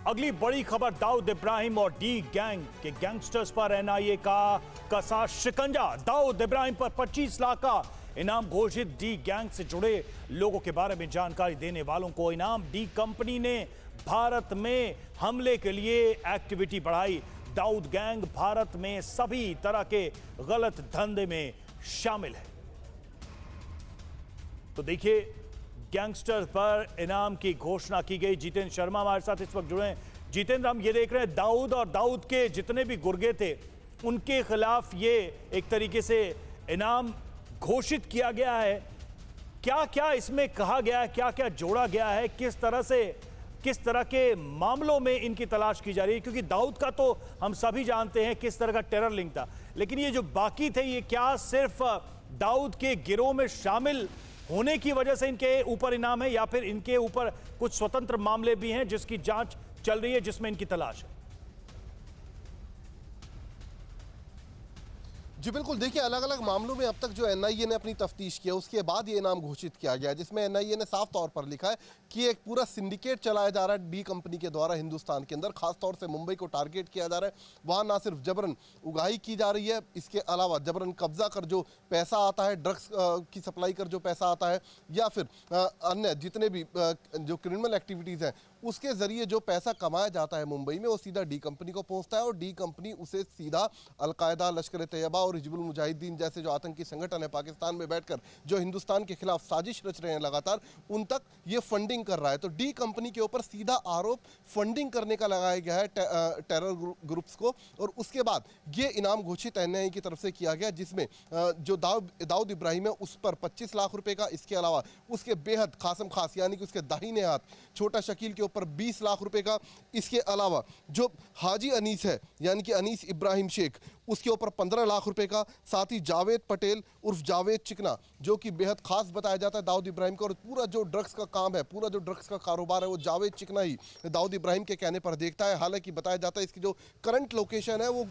अगली बड़ी खबर, दाऊद इब्राहिम और डी गैंग के गैंगस्टर्स पर एनआईए का कसा शिकंजा। दाऊद इब्राहिम पर 25 लाख का इनाम घोषित। डी गैंग से जुड़े लोगों के बारे में जानकारी देने वालों को इनाम। डी कंपनी ने भारत में हमले के लिए एक्टिविटी बढ़ाई। दाऊद गैंग भारत में सभी तरह के गलत धंधे में शामिल है। तो देखिए, गैंगस्टर पर इनाम की घोषणा की गई। जितेंद्र शर्मा हमारे साथ इस वक्त जुड़े हैं। जितेंद्र, हम ये देख रहे हैं दाऊद और दाऊद के जितने भी गुर्गे थे उनके खिलाफ ये एक तरीके से इनाम घोषित किया गया है। क्या क्या इसमें कहा गया है, क्या क्या जोड़ा गया है, किस तरह के मामलों में इनकी तलाश की जा रही है? क्योंकि दाऊद का तो हम सभी जानते हैं किस तरह का टेरर लिंक था, लेकिन ये जो बाकी थे, ये क्या सिर्फ दाऊद के गिरोह में शामिल होने की वजह से इनके ऊपर इनाम है, या फिर इनके ऊपर कुछ स्वतंत्र मामले भी हैं जिसकी जांच चल रही है, जिसमें इनकी तलाश है? जी बिल्कुल, देखिए अलग अलग मामलों में अब तक जो एनआईए ने अपनी तफ्तीश किया उसके बाद ये इनाम घोषित किया गया है, जिसमें एनआईए ने साफ तौर पर लिखा है कि एक पूरा सिंडिकेट चलाया जा रहा है डी कंपनी के द्वारा हिंदुस्तान के अंदर। खासतौर से मुंबई को टारगेट किया जा रहा है। वहाँ ना सिर्फ जबरन उगाही की जा रही है, इसके अलावा जबरन कब्जा कर जो पैसा आता है, ड्रग्स की सप्लाई कर जो पैसा आता है, या फिर अन्य जितने भी जो क्रिमिनल एक्टिविटीज़ हैं उसके जरिए जो पैसा कमाया जाता है मुंबई में, वो सीधा डी कंपनी को पहुंचता है और डी कंपनी उसे सीधा अलकायदा, लश्कर तैयबा और हिजबुल मुजाहिदीन जैसे जो आतंकी संगठन है पाकिस्तान में बैठकर जो हिंदुस्तान के खिलाफ साजिश रच रहे हैं लगातार, उन तक ये फंडिंग कर रहा है। तो डी कंपनी के ऊपर सीधा आरोप फंडिंग करने का लगाया गया है टेरर ग्रुप्स को। और उसके बाद ये इनाम घोषित एनआईए की तरफ से किया गया, जिसमें जो दाऊद इब्राहिम है उस पर 25 लाख रुपए का, इसके अलावा उसके बेहद कासिम खास यानी कि उसके दाहिने हाथ छोटा शकील के ऊपर 20 लाख रुपए का, इसके अलावा जो हाजी अनीस है यानी कि अनीस इब्राहिम शेख उसके ऊपर 15 लाख रुपए का, साथ ही जावेद पटेल उर्फ जावेद चिकना जो कि बेहद खास बताया जाता है दाऊद इब्राहिम का, और पूरा जो ड्रग्स का काम है, पूरा जो ड्रग्स का कारोबार है वो जावेद चिकना ही दाऊद इब्राहिम के कहने पर देखता है। हालांकि बताया जाता है इसकी जो करंट लोकेशन है वो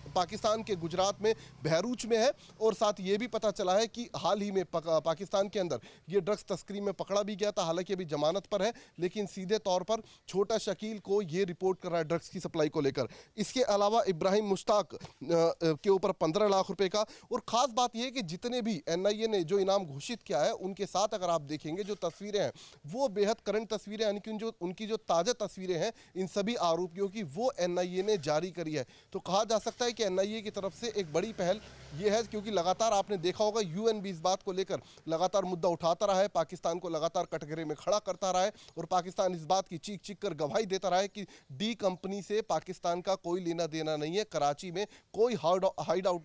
पाकिस्तान के गुजरात में बहरूच में है, और साथ ये भी पता चला है कि हाल ही में पाकिस्तान के अंदर ये ड्रग्स तस्करी में पकड़ा भी गया था। हालांकि अभी जमानत पर है, लेकिन सीधे तौर पर छोटा शकील को ये रिपोर्ट कर रहा है ड्रग्स की सप्लाई को लेकर। इसके अलावा इब्राहिम मुश्ताक के ऊपर 15 लाख रुपए का। और खास बात यह है कि जितने भी एनआईए ने जो इनाम घोषित किया है उनके साथ अगर आप देखेंगे जो तस्वीरें हैं वो बेहद करंट तस्वीरें, यानी कि उनकी जो ताज़ा तस्वीरें हैं इन सभी आरोपियों की, वो एनआईए ने जारी करी है। तो कहा जा सकता है कि एनआईए की तरफ से एक बड़ी पहल ये है, क्योंकि लगातार आपने देखा होगा यूएन भी इस बात को लेकर लगातार मुद्दा उठाता रहा है, पाकिस्तान को लगातार कटघरे में खड़ा करता रहा है, और पाकिस्तान इस बात की चीख चीख कर गवाही देता रहा है कि डी कंपनी से पाकिस्तान का कोई लेना देना नहीं है, कराची में कोई हाइड आउट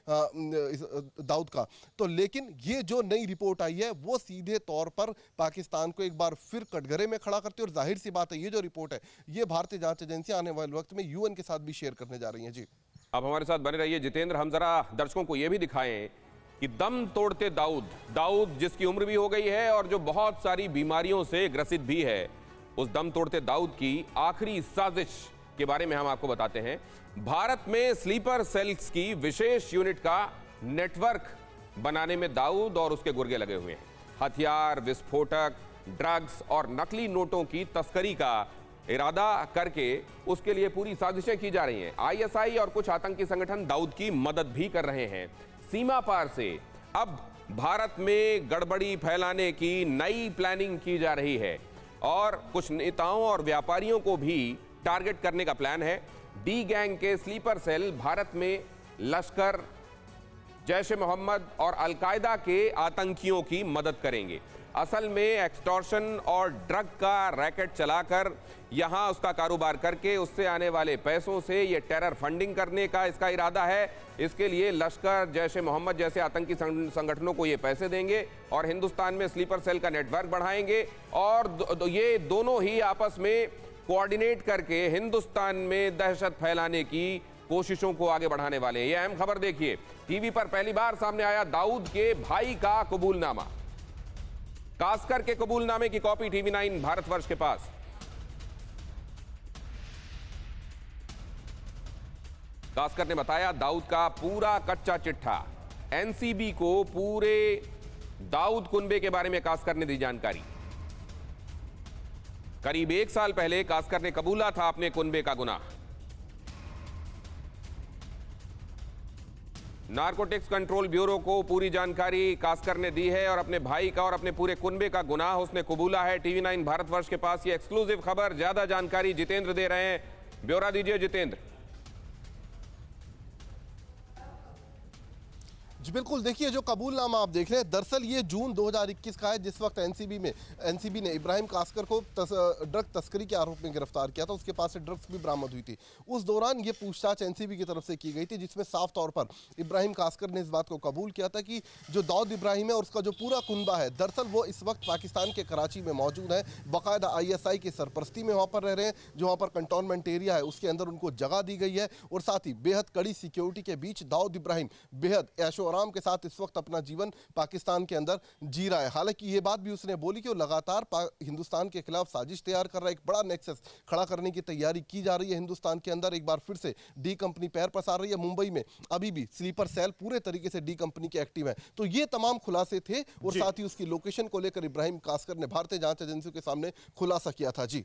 दाऊद का। तो लेकिन ये जो नई रिपोर्ट आई है वो सीधे तौर पर पाकिस्तान को एक बार फिर कटघरे में खड़ा करती है, और जाहिर सी बात है ये जो रिपोर्ट है ये भारतीय जांच एजेंसी आने वाले वक्त में यूएन के साथ भी शेयर करने जा रही है। जी आप हमारे साथ बने रहिए। जितेंद्र, हम जरा दर्शकों को यह भी दिखाएं कि दम तोड़ते दाऊद जिसकी उम्र भी हो गई है और जो बहुत सारी बीमारियों से ग्रसित भी है, उस दम तोड़ते दाऊद की आखिरी साजिश के बारे में हम आपको बताते हैं। भारत में स्लीपर सेल्स की विशेष यूनिट का नेटवर्क बनाने में दाऊद और उसके गुर्गे लगे हुए हैं। हथियार, विस्फोटक, ड्रग्स और नकली नोटों की तस्करी का इरादा करके उसके लिए पूरी साजिशें की जा रही हैं। आईएसआई और कुछ आतंकी संगठन दाऊद की मदद भी कर रहे हैं। सीमा पार से अब भारत में गड़बड़ी फैलाने की नई प्लानिंग की जा रही है, और कुछ नेताओं और व्यापारियों को भी टारगेट करने का प्लान है। डी गैंग के स्लीपर सेल भारत में लश्कर, जैश ए मोहम्मद और अलकायदा के आतंकियों की मदद करेंगे। असल में एक्सटॉर्शन और ड्रग का रैकेट चलाकर यहां उसका कारोबार करके उससे आने वाले पैसों से ये टेरर फंडिंग करने का इसका इरादा है। इसके लिए लश्कर, जैश ए मोहम्मद जैसे आतंकी संगठनों को ये पैसे देंगे और हिंदुस्तान में स्लीपर सेल का नेटवर्क बढ़ाएंगे, और ये दोनों ही आपस में कोऑर्डिनेट करके हिंदुस्तान में दहशत फैलाने की कोशिशों को आगे बढ़ाने वाले हैं। यह अहम खबर देखिए, टीवी पर पहली बार सामने आया दाऊद के भाई का कबूलनामा। कास्कर के कबूलनामे की कॉपी टीवी 9 भारतवर्ष के पास। कास्कर ने बताया दाऊद का पूरा कच्चा चिट्ठा। एनसीबी को पूरे दाऊद कुनबे के बारे में कास्कर ने दी जानकारी। करीब 1 साल पहले कास्कर ने कबूला था अपने कुनबे का गुनाह। नारकोटिक्स कंट्रोल ब्यूरो को पूरी जानकारी कास्कर ने दी है और अपने भाई का और अपने पूरे कुनबे का गुनाह उसने कबूला है। टीवी 9 भारतवर्ष के पास ये एक्सक्लूसिव खबर, ज्यादा जानकारी जितेंद्र दे रहे हैं। ब्यौरा दीजिए जितेंद्र। जी बिल्कुल, देखिए जो कबूलनामा आप देख रहे हैं, दरअसल ये जून 2021 का है, जिस वक्त एनसीबी ने इब्राहिम कास्कर को ड्रग तस्करी के आरोप में गिरफ्तार किया था। उसके पास से ड्रग्स भी बरामद हुई थी। उस दौरान ये पूछताछ एनसीबी की तरफ से की गई थी, जिसमें साफ तौर पर इब्राहिम कास्कर ने इस बात को कबूल किया था कि जो दाऊद इब्राहिम है और उसका जो पूरा कुनबा है, दरअसल वो इस वक्त पाकिस्तान के कराची में मौजूद है। बाकायदा ISI की सरपरस्ती में वहाँ पर रह रहे हैं। जो वहाँ पर कंटोनमेंट एरिया है उसके अंदर उनको जगह दी गई है और साथ ही बेहद कड़ी सिक्योरिटी के बीच दाऊद इब्राहिम बेहद ऐशो आराम के साथ इस वक्त अपना जीवन पाकिस्तान के अंदर जी रहा है। हालांकि ये बात भी उसने बोली कि वो लगातार हिंदुस्तान के खिलाफ साजिश तैयार कर रहा है। एक बड़ा नेक्सस खड़ा करने की तैयारी की जा रही है हिंदुस्तान के अंदर। एक बार फिर से डी कंपनी पैर पसार रही है। मुंबई में अभी भी स्लीपर सेल पूरे तरीके से डी कंपनी के एक्टिव है। तो ये तमाम खुलासे थे और साथ ही उसकी लोकेशन को लेकर इब्राहिम कास्कर ने भारतीय जांच एजेंसियों के सामने खुलासा किया था। जी।